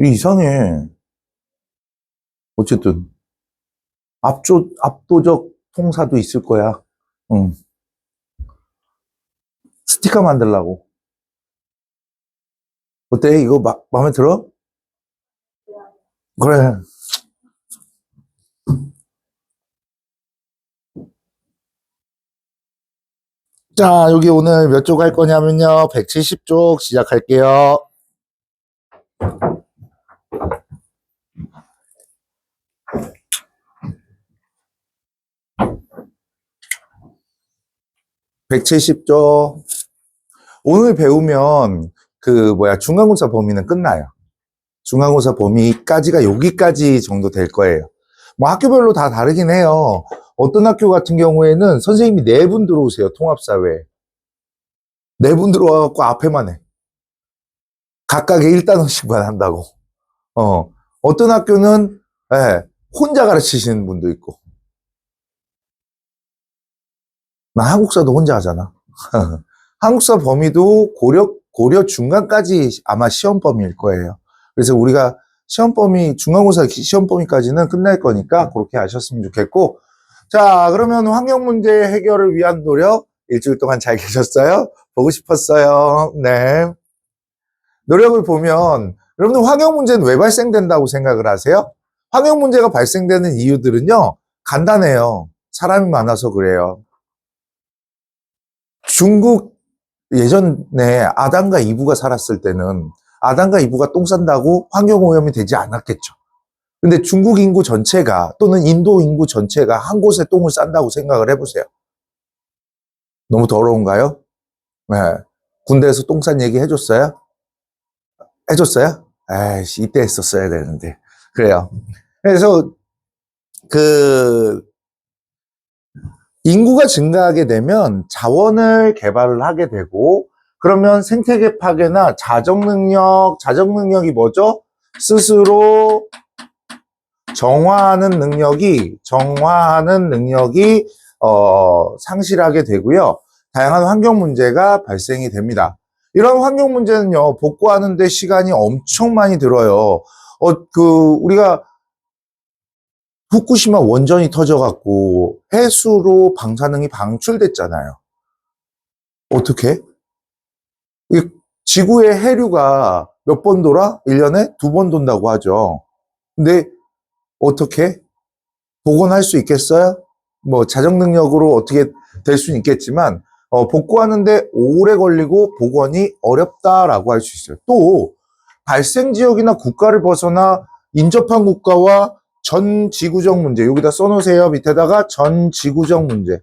이상해. 어쨌든 압도적 통사도 있을 거야. 응. 스티커 만들라고. 어때? 이거 마음에 들어? 그래. 자, 여기 오늘 몇 쪽 할 거냐면요. 170쪽 시작할게요. 170쪽. 오늘 배우면 중간고사 범위는 끝나요. 중간고사 범위까지가 여기까지 정도 될 거예요. 뭐 학교별로 다 다르긴 해요. 어떤 학교 같은 경우에는 선생님이 4분 들어오세요. 통합사회. 4분 들어와갖고 앞에만 해. 각각의 1단원씩만 한다고. 어떤 학교는 예, 혼자 가르치시는 분도 있고. 나 한국사도 혼자 하잖아. 한국사 범위도 고려 중간까지 아마 시험 범위일 거예요. 그래서 우리가 시험 범위, 중간고사 시험 범위까지는 끝날 거니까 그렇게 하셨으면 좋겠고. 자, 그러면 환경 문제 해결을 위한 노력 일주일 동안 잘 계셨어요? 보고 싶었어요. 네. 노력을 보면 여러분들 환경 문제는 왜 발생된다고 생각을 하세요? 환경 문제가 발생되는 이유들은요, 간단해요. 사람이 많아서 그래요. 중국 예전에 아담과 이브가 살았을 때는 아담과 이브가 똥 싼다고 환경오염이 되지 않았겠죠. 근데 중국 인구 전체가 또는 인도 인구 전체가 한 곳에 똥을 싼다고 생각을 해보세요. 너무 더러운가요? 네. 군대에서 똥 싼 얘기 해줬어요? 해줬어요? 에이씨, 이때 했었어야 되는데. 그래요. 그래서 그 인구가 증가하게 되면 자원을 개발을 하게 되고, 그러면 생태계 파괴나 자정 능력이 뭐죠? 스스로 정화하는 능력이 상실하게 되고요. 다양한 환경 문제가 발생이 됩니다. 이런 환경 문제는요, 복구하는 데 시간이 엄청 많이 들어요. 우리가 후쿠시마 원전이 터져갖고 해수로 방사능이 방출됐잖아요. 어떻게? 지구의 해류가 몇 번 돌아? 1년에 2번 돈다고 하죠. 근데 어떻게? 복원할 수 있겠어요? 뭐 자정 능력으로 어떻게 될 수는 있겠지만 복구하는데 오래 걸리고 복원이 어렵다라고 할 수 있어요. 또 발생 지역이나 국가를 벗어나 인접한 국가와 전 지구적 문제, 여기다 써놓으세요. 밑에다가 전 지구적 문제.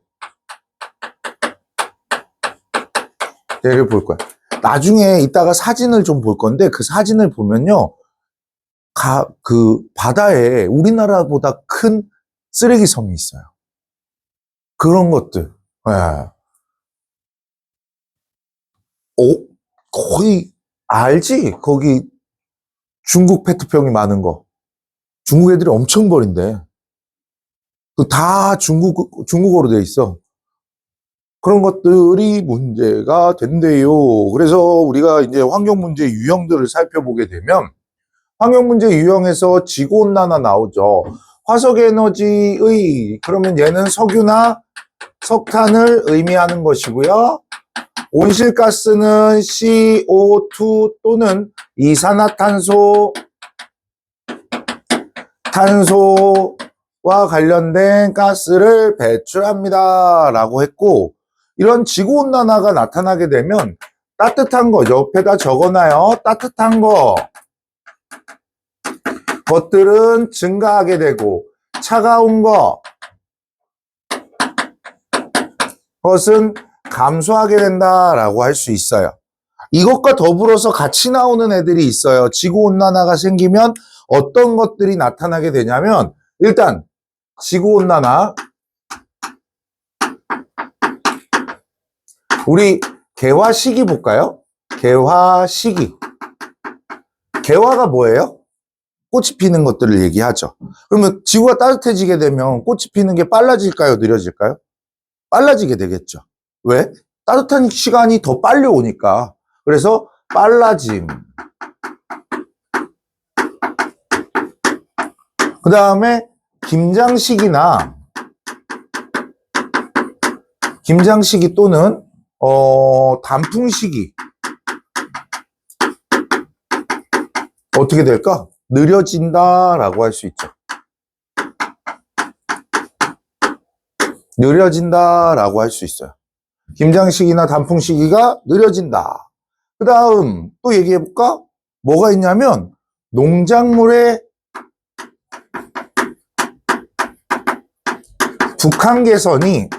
얘를 볼 거야. 나중에 이따가 사진을 좀 볼 건데 그 사진을 보면요, 바다에 우리나라보다 큰 쓰레기 섬이 있어요. 그런 것들. 예. 거의 알지? 거기 중국 페트병이 많은 거. 중국 애들이 엄청 버린대. 다 중국어로 돼 있어. 그런 것들이 문제가 된대요. 그래서 우리가 이제 환경 문제 유형들을 살펴보게 되면 환경 문제 유형에서 지구온난화 나오죠. 화석 에너지의, 그러면 얘는 석유나 석탄을 의미하는 것이고요. 온실가스는 CO2 또는 탄소와 관련된 가스를 배출합니다 라고 했고, 이런 지구온난화가 나타나게 되면 따뜻한 거 옆에다 적어놔요. 따뜻한 것들은 증가하게 되고, 차가운 것은 감소하게 된다라고 할 수 있어요. 이것과 더불어서 같이 나오는 애들이 있어요. 지구온난화가 생기면 어떤 것들이 나타나게 되냐면, 일단 지구온난화, 우리 개화 시기 볼까요? 개화 시기. 개화가 뭐예요? 꽃이 피는 것들을 얘기하죠. 그러면 지구가 따뜻해지게 되면 꽃이 피는 게 빨라질까요? 느려질까요? 빨라지게 되겠죠. 왜? 따뜻한 시간이 더 빨리 오니까. 그래서 빨라짐. 그 다음에 김장식이 또는 단풍식이 어떻게 될까? 느려진다라고 할 수 있죠. 느려진다라고 할 수 있어요. 김장식이나 단풍식이가 느려진다. 그 다음 또 얘기해볼까? 뭐가 있냐면 농작물의 북한개선이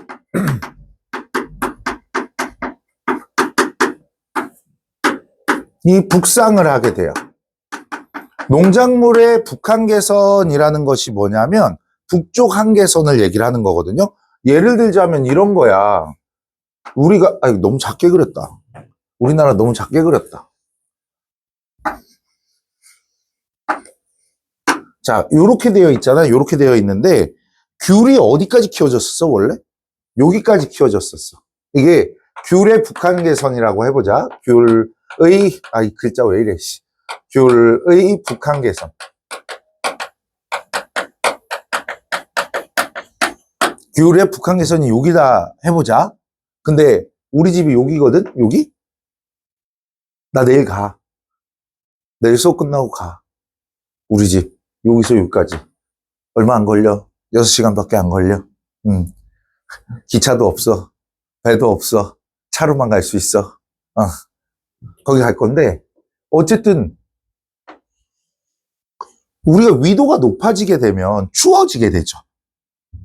이 북상을 하게 돼요. 농작물의 북한개선이라는 것이 뭐냐면 북쪽 한개선을 얘기를 하는 거거든요. 예를 들자면 이런 거야. 우리가 너무 작게 그렸다. 우리나라 너무 작게 그렸다. 자, 요렇게 되어 있잖아. 요렇게 되어 있는데 귤이 어디까지 키워졌었어 원래? 여기까지 키워졌었어. 이게 귤의 북한개선이라고 해보자. 글자 왜 이래, 씨. 귤의 북한개선. 귤의 북한개선이 여기다 해보자. 근데 우리 집이 여기거든? 여기? 나 내일 가. 내일 수업 끝나고 가. 우리 집. 여기서 여기까지. 얼마 안 걸려. 6시간밖에 안 걸려. 기차도 없어. 배도 없어. 차로만 갈 수 있어. 거기 갈 건데, 어쨌든, 우리가 위도가 높아지게 되면 추워지게 되죠.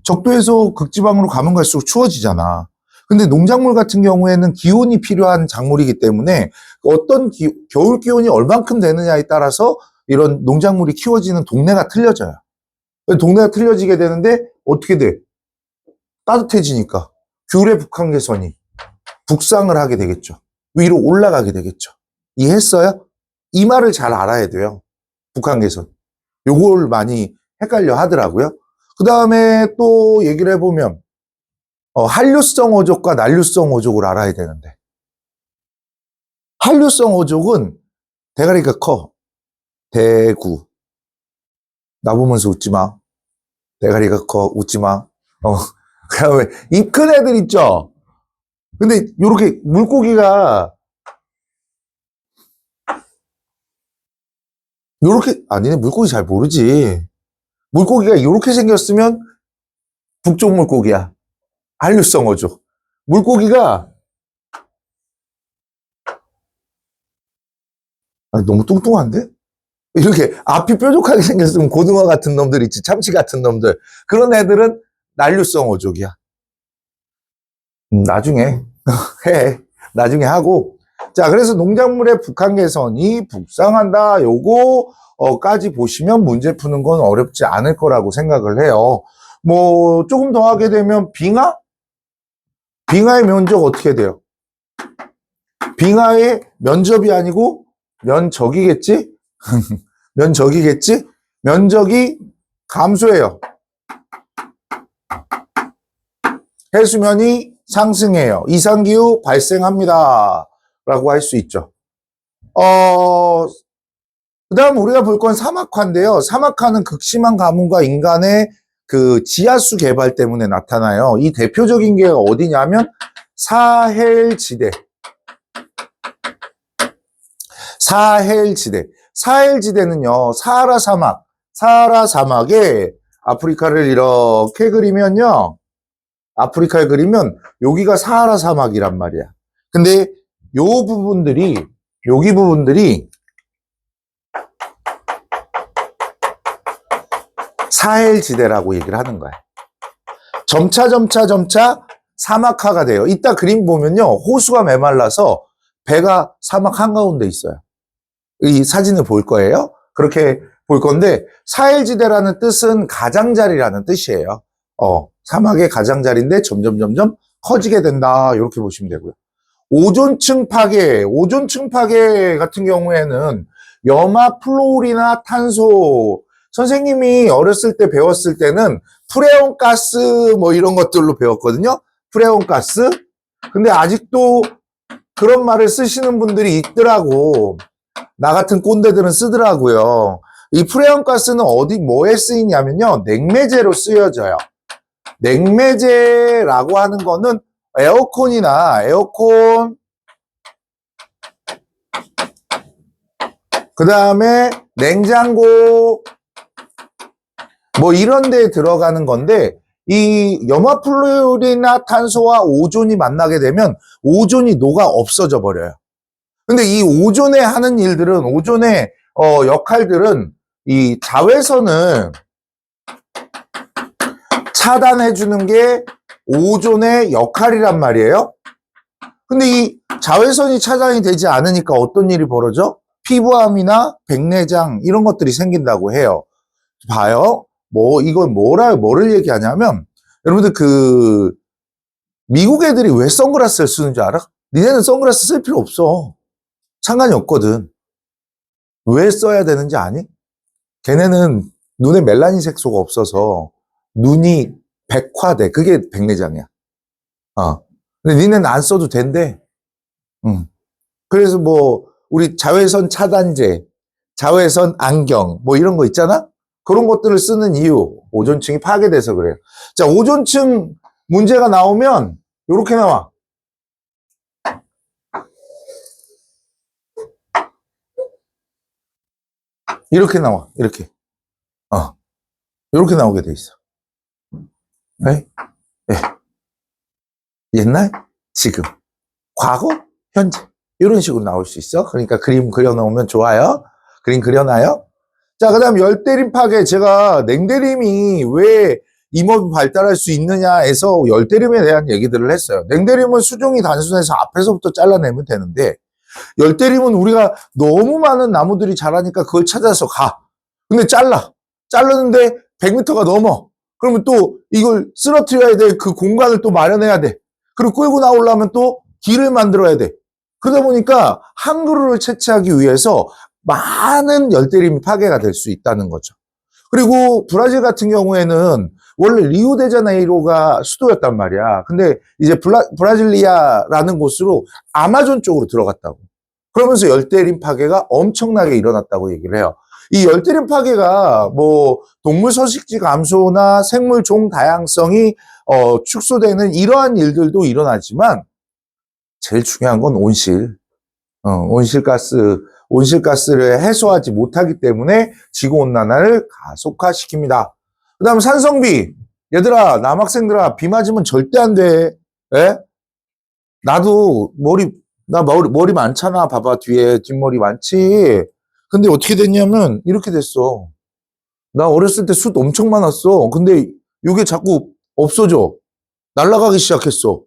적도에서 극지방으로 가면 갈수록 추워지잖아. 근데 농작물 같은 경우에는 기온이 필요한 작물이기 때문에 어떤 겨울 기온이 얼만큼 되느냐에 따라서 이런 농작물이 키워지는 동네가 틀려져요. 동네가 틀려지게 되는데 어떻게 돼? 따뜻해지니까 귤의 북한개선이 북상을 하게 되겠죠. 위로 올라가게 되겠죠. 이해했어요? 이 말을 잘 알아야 돼요. 북한개선. 요걸 많이 헷갈려 하더라고요. 그 다음에 또 얘기를 해보면 한류성 어족과 난류성 어족을 알아야 되는데, 한류성 어족은 대가리가 커. 대구. 나보면서 웃지 마. 대가리가 커. 웃지 마. 그 다음에 입 큰 애들 있죠? 근데 요렇게 물고기가 요렇게, 아니네, 물고기 잘 모르지. 물고기가 요렇게 생겼으면 북쪽 물고기야. 한류성 어족. 물고기가 너무 뚱뚱한데? 이렇게 앞이 뾰족하게 생겼으면 고등어 같은 놈들 있지, 참치 같은 놈들. 그런 애들은 난류성 어족이야. 나중에 해. 나중에 하고. 자, 그래서 농작물의 북한개선이 북상한다. 요거까지 보시면 문제 푸는 건 어렵지 않을 거라고 생각을 해요. 뭐 조금 더 하게 되면 빙하? 빙하의 면적 어떻게 돼요? 빙하의 면접이 아니고 면적이겠지? 면적이겠지? 면적이 감소해요. 해수면이 상승해요. 이상기후 발생합니다. 라고 할 수 있죠. 그 다음 우리가 볼 건 사막화인데요. 사막화는 극심한 가뭄과 인간의 그 지하수 개발 때문에 나타나요. 이 대표적인 게 어디냐면 사헬지대. 사헬지대는요, 사하라 사막에 아프리카를 이렇게 그리면요, 아프리카를 그리면 여기가 사하라 사막이란 말이야. 근데 여기 부분들이 사헬지대라고 얘기를 하는 거야. 점차 사막화가 돼요. 이따 그림 보면요, 호수가 메말라서 배가 사막 한가운데 있어요. 이 사진을 볼 거예요. 그렇게 볼 건데, 사헬지대라는 뜻은 가장자리라는 뜻이에요. 사막의 가장자리인데 점점 커지게 된다. 이렇게 보시면 되고요. 오존층 파괴 같은 경우에는 염화 플로리나 탄소, 선생님이 어렸을 때 배웠을 때는 프레온 가스 뭐 이런 것들로 배웠거든요. 프레온 가스. 근데 아직도 그런 말을 쓰시는 분들이 있더라고. 나 같은 꼰대들은 쓰더라고요. 이 프레온 가스는 뭐에 쓰이냐면요. 냉매제로 쓰여져요. 냉매제라고 하는 거는 에어컨이나 에어컨, 그 다음에 냉장고, 뭐 이런 데에 들어가는 건데, 이 염화플루오르탄소와 오존이 만나게 되면 오존이 녹아 없어져 버려요. 근데 이 오존에 하는 일들은, 오존의 역할들은 이 자외선을 차단해 주는 게 오존의 역할이란 말이에요. 근데 이 자외선이 차단이 되지 않으니까 어떤 일이 벌어져? 피부암이나 백내장 이런 것들이 생긴다고 해요. 봐요. 이건 뭐를 얘기하냐면, 여러분들 미국 애들이 왜 선글라스를 쓰는 줄 알아? 니네는 선글라스 쓸 필요 없어. 상관이 없거든. 왜 써야 되는지 아니? 걔네는 눈에 멜라닌 색소가 없어서 눈이 백화돼. 그게 백내장이야. 근데 니네는 안 써도 된대. 그래서 우리 자외선 차단제, 자외선 안경, 이런 거 있잖아? 그런 것들을 쓰는 이유, 오존층이 파괴돼서 그래요. 자, 오존층 문제가 나오면, 요렇게 나와. 이렇게 나와, 이렇게. 이렇게 나오게 돼 있어. 네? 네. 옛날, 지금, 과거, 현재. 이런 식으로 나올 수 있어. 그러니까 그림 그려놓으면 좋아요. 그림 그려놔요. 자, 그 다음 열대림 파괴. 제가 냉대림이 왜 임업이 발달할 수 있느냐에서 열대림에 대한 얘기들을 했어요. 냉대림은 수종이 단순해서 앞에서부터 잘라내면 되는데, 열대림은 우리가 너무 많은 나무들이 자라니까 그걸 찾아서 가. 근데 자르는데 100m가 넘어. 그러면 또 이걸 쓰러뜨려야 돼. 그 공간을 또 마련해야 돼. 그리고 끌고 나오려면 또 길을 만들어야 돼. 그러다 보니까 한 그루를 채취하기 위해서 많은 열대림이 파괴가 될 수 있다는 거죠. 그리고 브라질 같은 경우에는 원래 리우데자네이로가 수도였단 말이야. 근데 이제 브라질리아라는 곳으로 아마존 쪽으로 들어갔다고. 그러면서 열대림 파괴가 엄청나게 일어났다고 얘기를 해요. 이 열대림 파괴가 동물 서식지 감소나 생물 종 다양성이 축소되는 이러한 일들도 일어나지만 제일 중요한 건 온실가스를 해소하지 못하기 때문에 지구온난화를 가속화시킵니다. 그 다음 산성비. 얘들아, 남학생들아, 비 맞으면 절대 안 돼. 예? 나도 머리 많잖아. 봐봐, 뒷머리 많지. 근데 어떻게 됐냐면, 이렇게 됐어. 나 어렸을 때 숱 엄청 많았어. 근데 이게 자꾸 없어져. 날아가기 시작했어.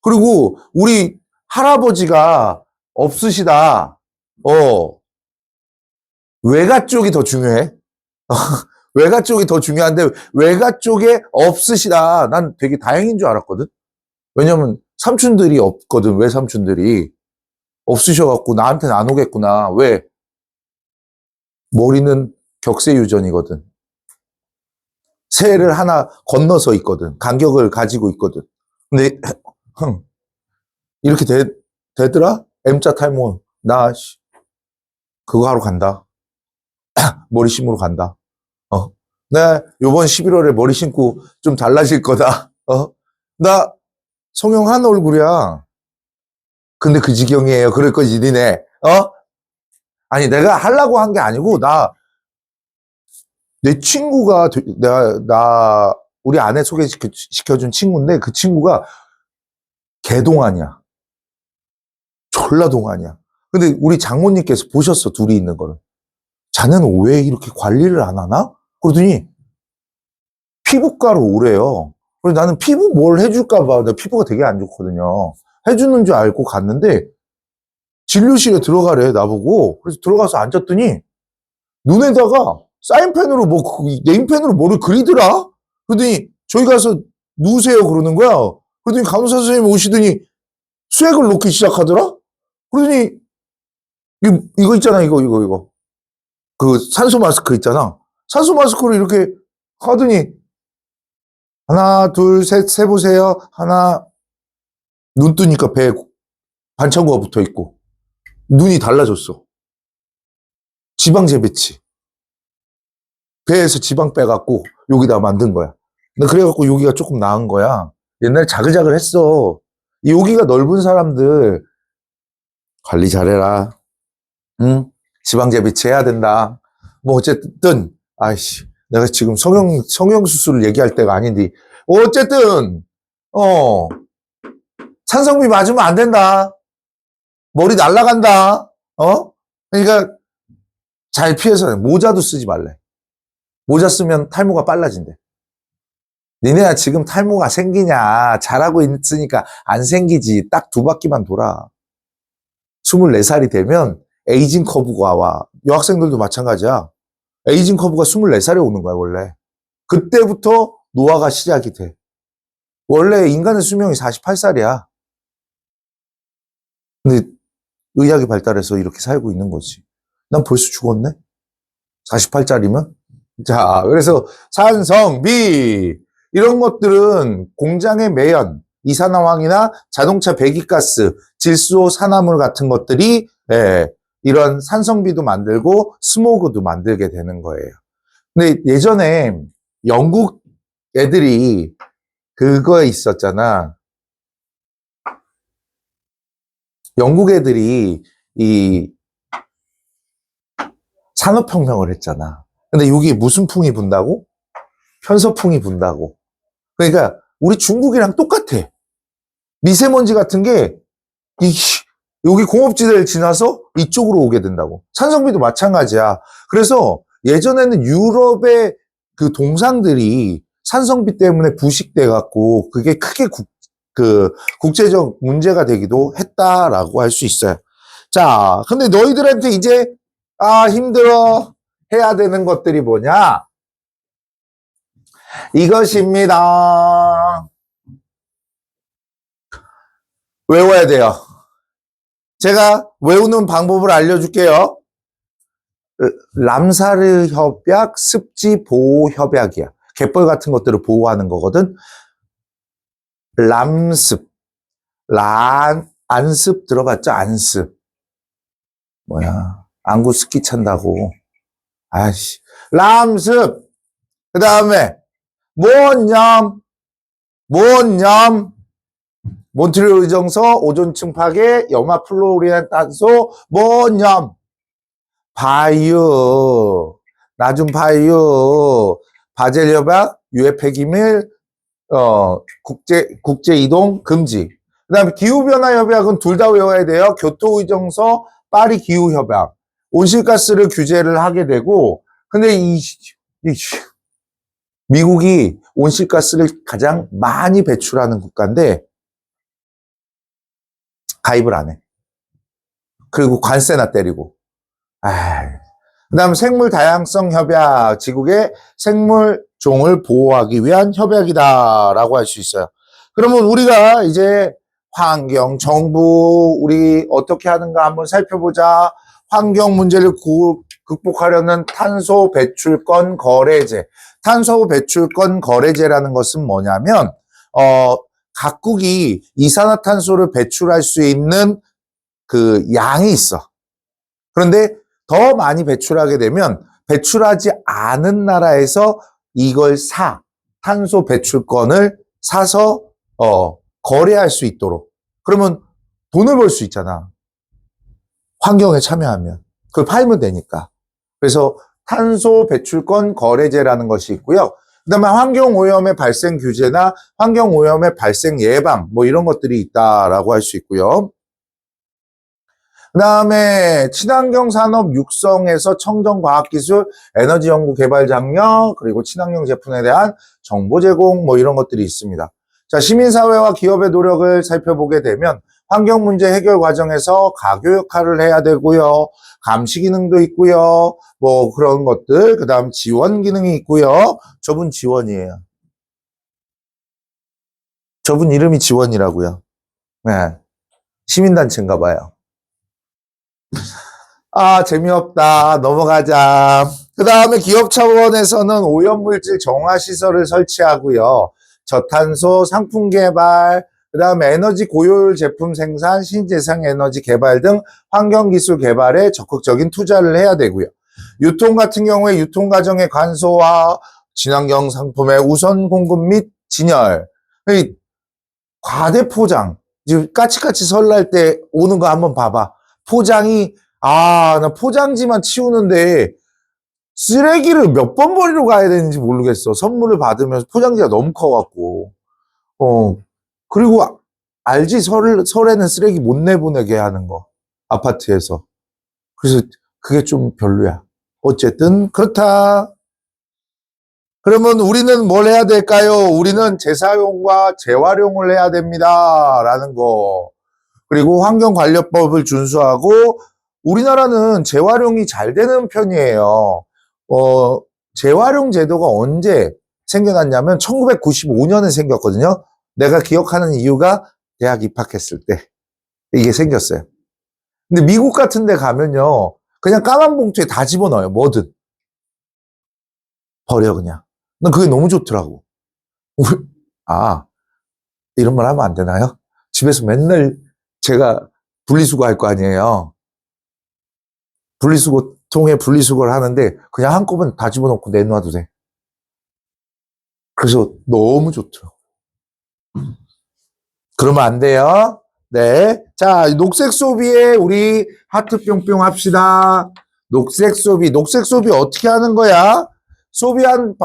그리고 우리 할아버지가 없으시다. 외가 쪽이 더 중요해. 외가 쪽이 더 중요한데 외가 쪽에 없으시다. 난 되게 다행인 줄 알았거든. 왜냐면 삼촌들이 없거든. 외삼촌들이 없으셔갖고 나한테는 안 오겠구나. 왜? 머리는 격세유전이거든. 새를 하나 건너서 있거든. 간격을 가지고 있거든. 근데 이렇게 되더라? M자 탈모. 나 그거 하러 간다. 머리 심으러 간다. 나 요번 11월에 머리 심고 좀 달라질 거다. 나 성형한 얼굴이야. 근데 그 지경이에요. 그럴 거지, 니네. 아니, 내가 하려고 한 게 아니고, 내 친구가, 우리 아내 소개시켜준 친구인데, 그 친구가 개동안이야. 졸라 동안이야. 근데 우리 장모님께서 보셨어, 둘이 있는 거를. 자네는 왜 이렇게 관리를 안 하나? 그러더니, 피부과로 오래요. 그래서 나는 피부 뭘 해줄까봐, 내 피부가 되게 안 좋거든요. 해주는 줄 알고 갔는데, 진료실에 들어가래, 나보고. 그래서 들어가서 앉았더니, 눈에다가 사인펜으로 네임펜으로 뭐를 그리더라? 그러더니, 저기 가서 누우세요, 그러는 거야. 그러더니 간호사 선생님이 오시더니, 수액을 놓기 시작하더라? 그러더니, 이거 있잖아, 이거. 그 산소 마스크 있잖아. 산소 마스크를 이렇게 하더니, 하나, 둘, 셋, 세보세요. 하나, 눈 뜨니까 배에 반창고가 붙어 있고, 눈이 달라졌어. 지방 재배치. 배에서 지방 빼갖고 여기다 만든 거야. 근데 그래갖고 여기가 조금 나은 거야. 옛날에 자글자글했어. 여기가 넓은 사람들 관리 잘해라. 응? 지방 재배치해야 된다. 뭐 어쨌든 아이씨 내가 지금 성형수술을 얘기할 때가 아닌데 어쨌든 찬성비 맞으면 안 된다. 머리 날라간다. 그러니까 잘 피해서 모자도 쓰지 말래. 모자 쓰면 탈모가 빨라진대. 니네가 지금 탈모가 생기냐? 잘하고 있으니까 안 생기지. 딱 2바퀴만 돌아. 24살이 되면 에이징 커브가 와. 여학생들도 마찬가지야. 에이징 커브가 24살에 오는 거야, 원래. 그때부터 노화가 시작이 돼. 원래 인간의 수명이 48살이야. 근데 의학이 발달해서 이렇게 살고 있는 거지. 난 벌써 죽었네? 48짜리면? 자, 그래서 산성비 이런 것들은 공장의 매연, 이산화황이나 자동차 배기가스, 질소 산화물 같은 것들이 이런 산성비도 만들고 스모그도 만들게 되는 거예요. 근데 예전에 영국 애들이 그거에 있었잖아. 영국 애들이 이 산업혁명을 했잖아. 근데 여기 무슨 풍이 분다고? 편서풍이 분다고. 그러니까 우리 중국이랑 똑같아. 미세먼지 같은 게 여기 공업지대를 지나서 이쪽으로 오게 된다고. 산성비도 마찬가지야. 그래서 예전에는 유럽의 그 동상들이 산성비 때문에 부식돼 갖고 그게 크게 국제적 문제가 되기도 했다라고 할 수 있어요. 자, 근데 너희들한테 이제 힘들어 해야 되는 것들이 뭐냐? 이것입니다. 외워야 돼요. 제가 외우는 방법을 알려줄게요. 람사르 협약, 습지 보호 협약이야. 갯벌 같은 것들을 보호하는 거거든. 람습, 안습 들어봤죠? 안습. 뭐야? 안구 스키 찬다고. 아이씨. 람습. 그 다음에 몬염. 몬트리올 의정서 오존층 파괴, 염화 플로리안 탄소, 몬염. 바이오, 나중 바이오, 바젤 협약, 유해 폐기물, 국제 이동 금지. 그 다음에 기후변화 협약은 둘 다 외워야 돼요. 교토 의정서, 파리 기후 협약. 온실가스를 규제를 하게 되고, 근데 미국이 온실가스를 가장 많이 배출하는 국가인데 가입을 안 해. 그리고 관세나 때리고. 그 다음 생물 다양성 협약, 지국의 생물종을 보호하기 위한 협약이다라고 할 수 있어요. 그러면 우리가 이제 환경, 정부, 우리 어떻게 하는가 한번 살펴보자. 환경 문제를 극복하려는 탄소 배출권 거래제. 탄소 배출권 거래제라는 것은 뭐냐면, 각국이 이산화탄소를 배출할 수 있는 그 양이 있어. 그런데 더 많이 배출하게 되면 배출하지 않은 나라에서 이걸 탄소 배출권을 사서 거래할 수 있도록. 그러면 돈을 벌 수 있잖아. 환경에 참여하면. 그걸 팔면 되니까. 그래서 탄소 배출권 거래제라는 것이 있고요. 그 다음에 환경오염의 발생 규제나 환경오염의 발생 예방 뭐 이런 것들이 있다라고 할 수 있고요. 그 다음에 친환경 산업 육성에서 청정과학기술, 에너지 연구 개발 장려, 그리고 친환경 제품에 대한 정보 제공 뭐 이런 것들이 있습니다. 자, 시민사회와 기업의 노력을 살펴보게 되면 환경 문제 해결 과정에서 가교 역할을 해야 되고요. 감시 기능도 있고요. 뭐 그런 것들, 그 다음 지원 기능이 있고요. 저분 지원이에요. 저분 이름이 지원이라고요. 네. 시민단체인가 봐요. 재미없다. 넘어가자. 그 다음에 기업 차원에서는 오염물질 정화시설을 설치하고요. 저탄소 상품 개발, 그 다음에 에너지 고효율 제품 생산, 신재생 에너지 개발 등 환경기술 개발에 적극적인 투자를 해야 되고요. 유통 같은 경우에 유통 과정의 간소화, 친환경 상품의 우선 공급 및 진열. 이 과대 포장. 지금 까치까치 설날 때 오는 거 한번 봐봐. 포장이, 나 포장지만 치우는데 쓰레기를 몇 번 버리러 가야 되는지 모르겠어. 선물을 받으면서 포장지가 너무 커갖고. 그리고 알지? 설에는 쓰레기 못 내보내게 하는 거. 아파트에서. 그래서 그게 좀 별로야. 어쨌든 그렇다. 그러면 우리는 뭘 해야 될까요? 우리는 재사용과 재활용을 해야 됩니다. 라는 거. 그리고 환경관리법을 준수하고 우리나라는 재활용이 잘 되는 편이에요. 재활용 제도가 언제 생겨났냐면 1995년에 생겼거든요. 내가 기억하는 이유가 대학 입학했을 때 이게 생겼어요. 근데 미국 같은 데 가면요. 그냥 까만 봉투에 다 집어넣어요. 뭐든. 버려 그냥. 난 그게 너무 좋더라고. 이런 말 하면 안 되나요? 집에서 맨날 제가 분리수거 할 거 아니에요. 통에 분리수거를 하는데 그냥 한꺼번에 다 집어넣고 내놔도 돼. 그래서 너무 좋더라고. 그러면 안 돼요. 네. 자, 녹색 소비에 우리 하트 뿅뿅 합시다. 녹색 소비 어떻게 하는 거야? 소비하는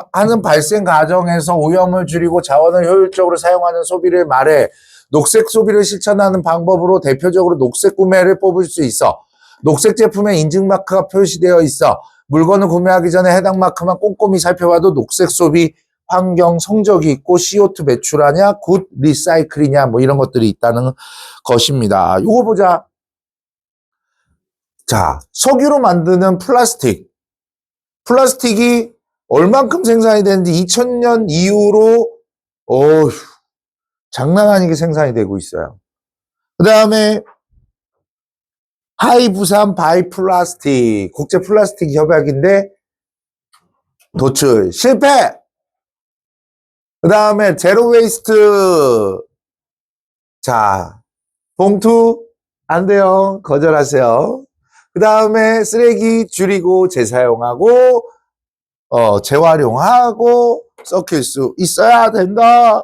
발생 과정에서 오염을 줄이고 자원을 효율적으로 사용하는 소비를 말해. 녹색 소비를 실천하는 방법으로 대표적으로 녹색 구매를 뽑을 수 있어. 녹색 제품에 인증 마크가 표시되어 있어. 물건을 구매하기 전에 해당 마크만 꼼꼼히 살펴봐도 녹색 소비, 환경 성적이 있고 CO2 배출하냐, 굿 리사이클이냐 뭐 이런 것들이 있다는 것입니다. 요거 보자. 자, 석유로 만드는 플라스틱이 얼만큼 생산이 되는지 2000년 이후로 장난 아니게 생산이 되고 있어요. 그 다음에 하이부산 바이플라스틱 국제 플라스틱 협약인데 도출 실패. 그 다음에 제로 웨이스트. 자, 봉투 안 돼요. 거절하세요. 그 다음에 쓰레기 줄이고 재사용하고 재활용하고 섞일 수 있어야 된다.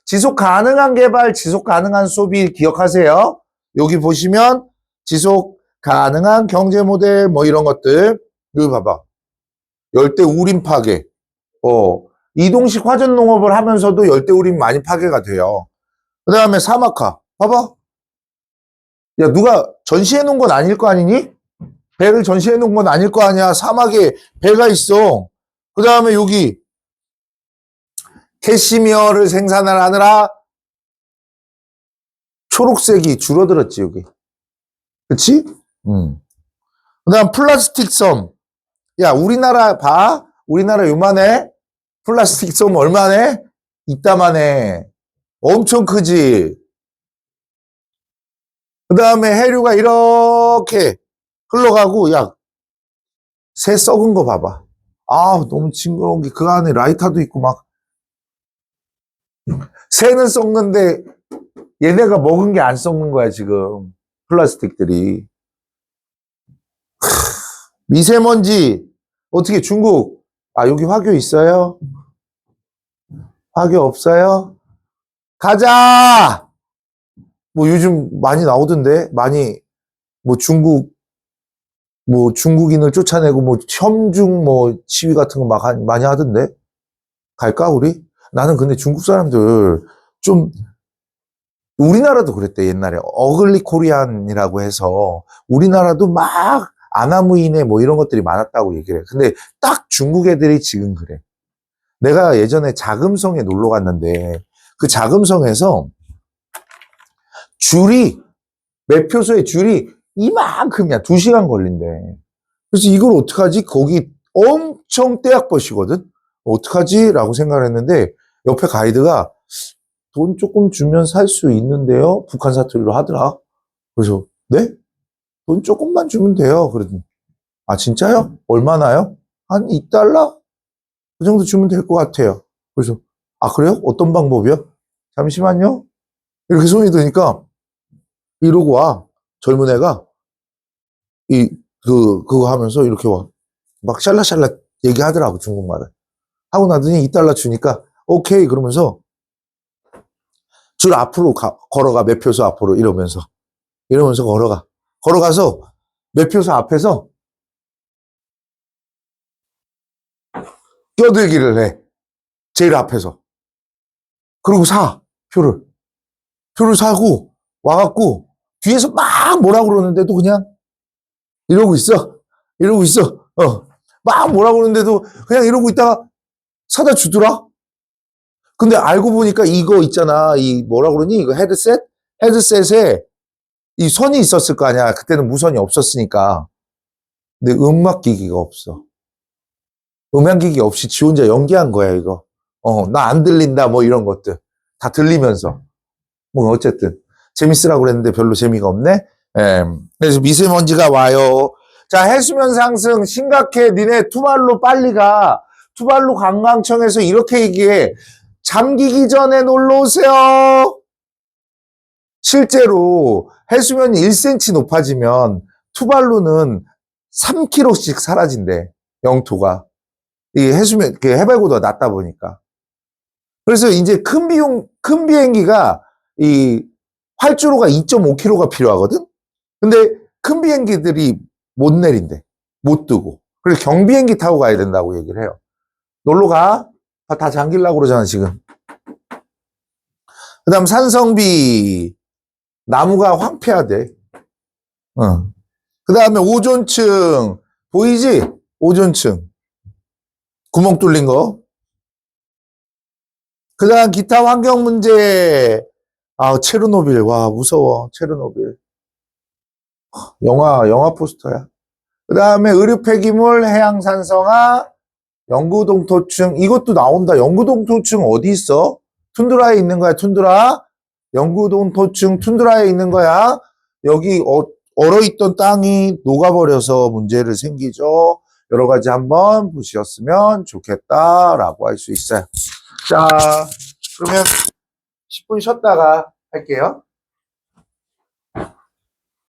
지속 가능한 개발, 지속 가능한 소비 기억하세요. 여기 보시면 지속 가능한 경제 모델 뭐 이런 것들. 여기 봐봐. 열대 우림 파괴. 이동식 화전 농업을 하면서도 열대 우림 많이 파괴가 돼요. 그 다음에 사막화. 봐봐. 야, 누가 전시해 놓은 건 아닐 거 아니니? 배를 전시해 놓은 건 아닐 거 아니야. 사막에 배가 있어. 그 다음에 여기 캐시미어를 생산을 하느라 초록색이 줄어들었지, 여기. 그치? 그 다음 플라스틱 섬. 야, 우리나라 봐. 우리나라 요만해. 플라스틱 섬 얼마네? 이따만해. 엄청 크지? 그 다음에 해류가 이렇게 흘러가고, 야, 새 썩은 거 봐봐. 너무 징그러운 게 그 안에 라이터도 있고 막. 새는 썩는데 얘네가 먹은 게 안 썩는 거야, 지금. 플라스틱들이. 미세먼지. 어떻게 중국. 여기 화교 있어요? 화교 없어요? 가자! 뭐 요즘 많이 나오던데? 뭐 중국인을 쫓아내고 혐중 시위 같은 거 많이 하던데? 갈까, 우리? 나는 근데 중국 사람들 좀, 우리나라도 그랬대, 옛날에. 어글리 코리안이라고 해서, 우리나라도 막 아나무인에 이런 것들이 많았다고 얘기를 해. 근데 딱 중국 애들이 지금 그래. 내가 예전에 자금성에 놀러 갔는데, 그 자금성에서 매표소의 줄이 이만큼이야. 2시간 걸린대. 그래서 이걸 어떡하지? 거기 엄청 떼약버시거든? 어떡하지? 라고 생각을 했는데, 옆에 가이드가 돈 조금 주면 살 수 있는데요? 북한 사투리로 하더라. 그래서, 네? 돈 조금만 주면 돼요. 그랬더니, 진짜요? 얼마나요? 한 2달러? 그 정도 주면 될 것 같아요. 그래서, 그래요? 어떤 방법이요? 잠시만요. 이렇게 손이 드니까, 이러고 와. 젊은 애가, 그거 하면서 이렇게 막 샬라샬라 얘기하더라고, 중국말을. 하고 나더니 2달러 주니까, 오케이, 그러면서 줄 앞으로 걸어가, 매표소 앞으로 이러면서 걸어가. 걸어가서 매표소 앞에서 껴들기를 해. 제일 앞에서. 그리고 표를. 표를 사고, 와갖고, 뒤에서 막 뭐라 그러는데도 그냥 이러고 있어. 이러고 있어. 막 뭐라 그러는데도 그냥 이러고 있다가 사다 주더라? 근데 알고 보니까 이거 있잖아. 이 뭐라 그러니? 이거 헤드셋? 헤드셋에 이 선이 있었을 거 아니야. 그때는 무선이 없었으니까. 근데 음악 기기가 없어. 음향 기기 없이 지 혼자 연기한 거야, 이거. 나 안 들린다, 뭐 이런 것들. 다 들리면서. 뭐 어쨌든. 재밌으라고 그랬는데 별로 재미가 없네. 그래서 미세먼지가 와요. 자, 해수면 상승 심각해. 니네 투발루 빨리 가. 투발루 관광청에서 이렇게 얘기해. 잠기기 전에 놀러 오세요. 실제로 해수면이 1cm 높아지면 투발루는 3km씩 사라진대. 영토가. 이 해수면, 해발고도가 낮다 보니까. 그래서 이제 큰 비행기가 이 활주로가 2.5km가 필요하거든? 근데 큰 비행기들이 못 내린대. 못 뜨고. 그래서 경비행기 타고 가야 된다고 얘기를 해요. 놀러 가. 다 잠기려고 그러잖아, 지금. 그 다음 산성비. 나무가 황폐하대. 그 다음에 오존층. 보이지? 오존층. 구멍 뚫린 거. 그 다음 기타 환경 문제. 체르노빌. 와, 무서워. 체르노빌. 영화 포스터야. 그 다음에 의류 폐기물, 해양 산성화, 영구동토층. 이것도 나온다. 영구동토층 어디 있어? 툰드라에 있는 거야, 툰드라. 영구동토층 툰드라에 있는 거야. 여기 얼어있던 땅이 녹아버려서 문제를 생기죠. 여러 가지 한번 보셨으면 좋겠다라고 할 수 있어요. 자, 그러면 10분 쉬었다가 할게요.